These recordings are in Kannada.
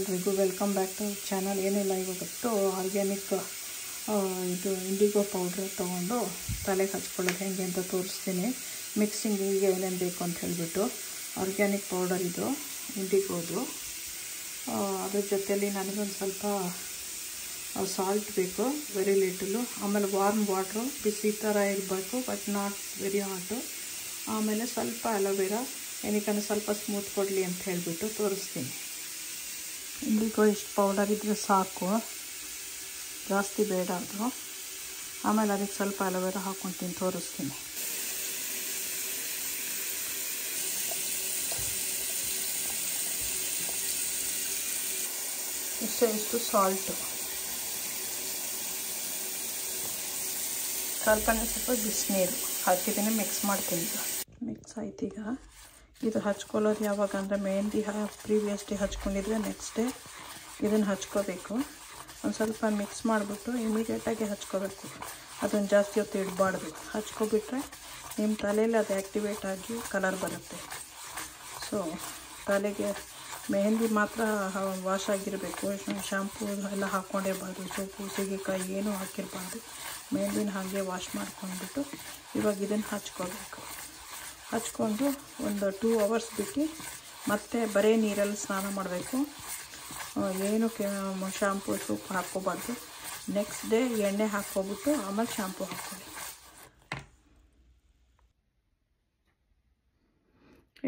ಎಲ್ರಿಗೂ ವೆಲ್ಕಮ್ ಬ್ಯಾಕ್ ಟು ಚಾನಲ್. ಏನಿಲ್ಲ, ಇವತ್ತು ಆರ್ಗ್ಯಾನಿಕ್ ಇದು ಇಂಡಿಗೋ ಪೌಡ್ರ್ ತೊಗೊಂಡು ತಲೆಗೆ ಹಚ್ಕೊಳ್ಳೋದು ಹೇಗೆ ಅಂತ ತೋರಿಸ್ತೀನಿ. ಮಿಕ್ಸಿಂಗಿಗೆ ಏನೇನು ಬೇಕು ಅಂತ ಹೇಳಿಬಿಟ್ಟು ಆರ್ಗ್ಯಾನಿಕ್ ಪೌಡರ್ ಇದು ಇಂಡಿಗೋದು. ಅದ್ರ ಜೊತೆಯಲ್ಲಿ ನನಗೊಂದು ಸ್ವಲ್ಪ ಸಾಲ್ಟ್ ಬೇಕು, ವೆರಿ ಲಿಟಲು. ಆಮೇಲೆ ವಾರ್ಮ್ ವಾಟ್ರು, ಬಿಸಿ ಥರ ಇರಬೇಕು ಬಟ್ ನಾಟ್ ವೆರಿ ಹಾಟು. ಆಮೇಲೆ ಸ್ವಲ್ಪ ಅಲೋವೆರಾ, ಏನಕ್ಕೆ ಸ್ವಲ್ಪ ಸ್ಮೂತ್ ಕೊಡಲಿ ಅಂತ ಹೇಳಿಬಿಟ್ಟು ತೋರಿಸ್ತೀನಿ. ಇಂಡಿಗೋ ಇಷ್ಟು ಪೌಡರ್ ಇದ್ದರೆ ಸಾಕು, ಜಾಸ್ತಿ ಬೇಡ ಅದು. ಆಮೇಲೆ ಅದಕ್ಕೆ ಸ್ವಲ್ಪ ಅಲೋವೆರಾ ಹಾಕ್ಕೊತೀನಿ, ತೋರಿಸ್ತೀನಿ. ಇಷ್ಟು ಸಾಲ್ಟು, ಸ್ವಲ್ಪ ಬಿಸಿನೀರು ಹಾಕಿದ್ದೀನಿ, ಮಿಕ್ಸ್ ಮಾಡ್ತೀನಿ. ಮಿಕ್ಸ್ ಆಯ್ತು. ಈಗ ಇದು ಹಚ್ಕೊಳ್ಳೋದು ಯಾವಾಗ ಅಂದರೆ ಮೆಹಂದಿ ಪ್ರೀವಿಯಸ್ ಡೇ ಹಚ್ಕೊಂಡಿದ್ರೆ ನೆಕ್ಸ್ಟ್ ಡೇ ಇದನ್ನು ಹಚ್ಕೋಬೇಕು. ಒಂದು ಸ್ವಲ್ಪ ಮಿಕ್ಸ್ ಮಾಡಿಬಿಟ್ಟು ಇಮಿಡಿಯೇಟಾಗಿ ಹಚ್ಕೋಬೇಕು, ಅದನ್ನು ಜಾಸ್ತಿ ಹೊತ್ತು ಇಡಬಾರ್ದು. ಹಚ್ಕೊಬಿಟ್ರೆ ನಿಮ್ಮ ತಲೆಯಲ್ಲಿ ಅದು ಆ್ಯಕ್ಟಿವೇಟ್ ಆಗಿ ಕಲರ್ ಬರುತ್ತೆ. ಸೊ ತಲೆಗೆ ಮೆಹಂದಿ ಮಾತ್ರ ವಾಶ್ ಆಗಿರಬೇಕು, ಶಾಂಪೂ ಎಲ್ಲ ಹಾಕ್ಕೊಂಡಿರಬಾರ್ದು, ಸೋಪು ಸೀಗೆಕಾಯಿ ಏನೂ ಹಾಕಿರಬಾರ್ದು. ಮೆಹಂದಿನ ಹಾಗೆ ವಾಶ್ ಮಾಡ್ಕೊಂಡ್ಬಿಟ್ಟು ಇವಾಗ ಇದನ್ನು ಹಚ್ಕೋಬೇಕು. ಹಚ್ಕೊಂಡು ಒಂದು 2 hours ಬಿಟ್ಟು ಮತ್ತೆ ಬರೀ ನೀರಲ್ಲಿ ಸ್ನಾನ ಮಾಡಬೇಕು. ಏನು ಶಾಂಪು ಸೋಪ್ ಹಾಕ್ಕೋಬಾರ್ದು. ನೆಕ್ಸ್ಟ್ ಡೇ ಎಣ್ಣೆ ಹಾಕ್ಕೊಬಿಟ್ಟು ಆಮೇಲೆ ಶಾಂಪು ಹಾಕ್ಕೊಳ್ಳಿ.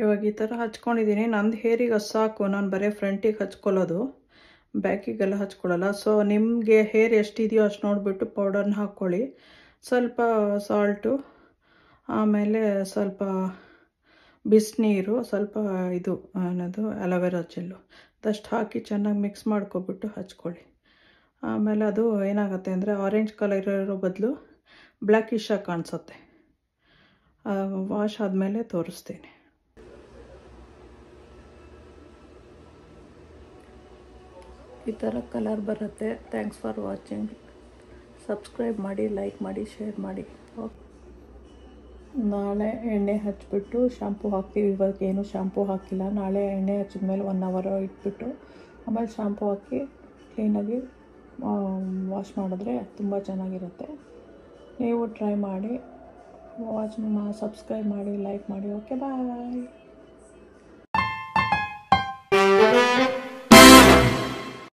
ಇವಾಗ ಈ ಥರ ಹಚ್ಕೊಂಡಿದ್ದೀನಿ. ನಂದು ಹೇರಿಗೆ ಸಾಕು, ನಾನು ಬರೀ ಫ್ರಂಟಿಗೆ ಹಚ್ಕೊಳ್ಳೋದು, ಬ್ಯಾಕಿಗೆಲ್ಲ ಹಚ್ಕೊಳ್ಳಲ್ಲ. ಸೊ ನಿಮಗೆ ಹೇರ್ ಎಷ್ಟಿದೆಯೋ ಅಷ್ಟು ನೋಡಿಬಿಟ್ಟು ಪೌಡರ್ನ ಹಾಕ್ಕೊಳ್ಳಿ. ಸ್ವಲ್ಪ ಸಾಲ್ಟು, ಆಮೇಲೆ ಸ್ವಲ್ಪ ಬಿಸಿನೀರು, ಸ್ವಲ್ಪ ಇದು ಅನ್ನೋದು ಅಲೋವೆರಾ ಜೆಲ್ಲು ಅದಷ್ಟು ಹಾಕಿ ಚೆನ್ನಾಗಿ ಮಿಕ್ಸ್ ಮಾಡ್ಕೊಬಿಟ್ಟು ಹಚ್ಕೊಳ್ಳಿ. ಆಮೇಲೆ ಅದು ಏನಾಗುತ್ತೆ ಅಂದರೆ ಆರೆಂಜ್ ಕಲರ್ ಇರೋ ಬದಲು ಬ್ಲ್ಯಾಕಿಶಾಗಿ ಕಾಣಿಸುತ್ತೆ. ವಾಶ್ ಆದಮೇಲೆ ತೋರಿಸ್ತೀನಿ. ಈ ಥರ ಕಲರ್ ಬರುತ್ತೆ. Thanks for watching. ಸಬ್ಸ್ಕ್ರೈಬ್ ಮಾಡಿ, ಲೈಕ್ ಮಾಡಿ, ಶೇರ್ ಮಾಡಿ. ಓಕೆ, ನಾಳೆ ಎಣ್ಣೆ ಹಚ್ಬಿಟ್ಟು ಶಾಂಪೂ ಹಾಕ್ತೀವಿ. ಇವಾಗ ಏನು ಶಾಂಪೂ ಹಾಕಿಲ್ಲ. ನಾಳೆ ಎಣ್ಣೆ ಹಚ್ಚಿದ್ಮೇಲೆ 1 hour ಇಟ್ಬಿಟ್ಟು ಆಮೇಲೆ ಶಾಂಪೂ ಹಾಕಿ ಕ್ಲೀನಾಗಿ ವಾಶ್ ಮಾಡಿದ್ರೆ ತುಂಬ ಚೆನ್ನಾಗಿರುತ್ತೆ. ನೀವು ಟ್ರೈ ಮಾಡಿ, ಸಬ್ಸ್ಕ್ರೈಬ್ ಮಾಡಿ, ಲೈಕ್ ಮಾಡಿ. ಓಕೆ, ಬಾಯ್.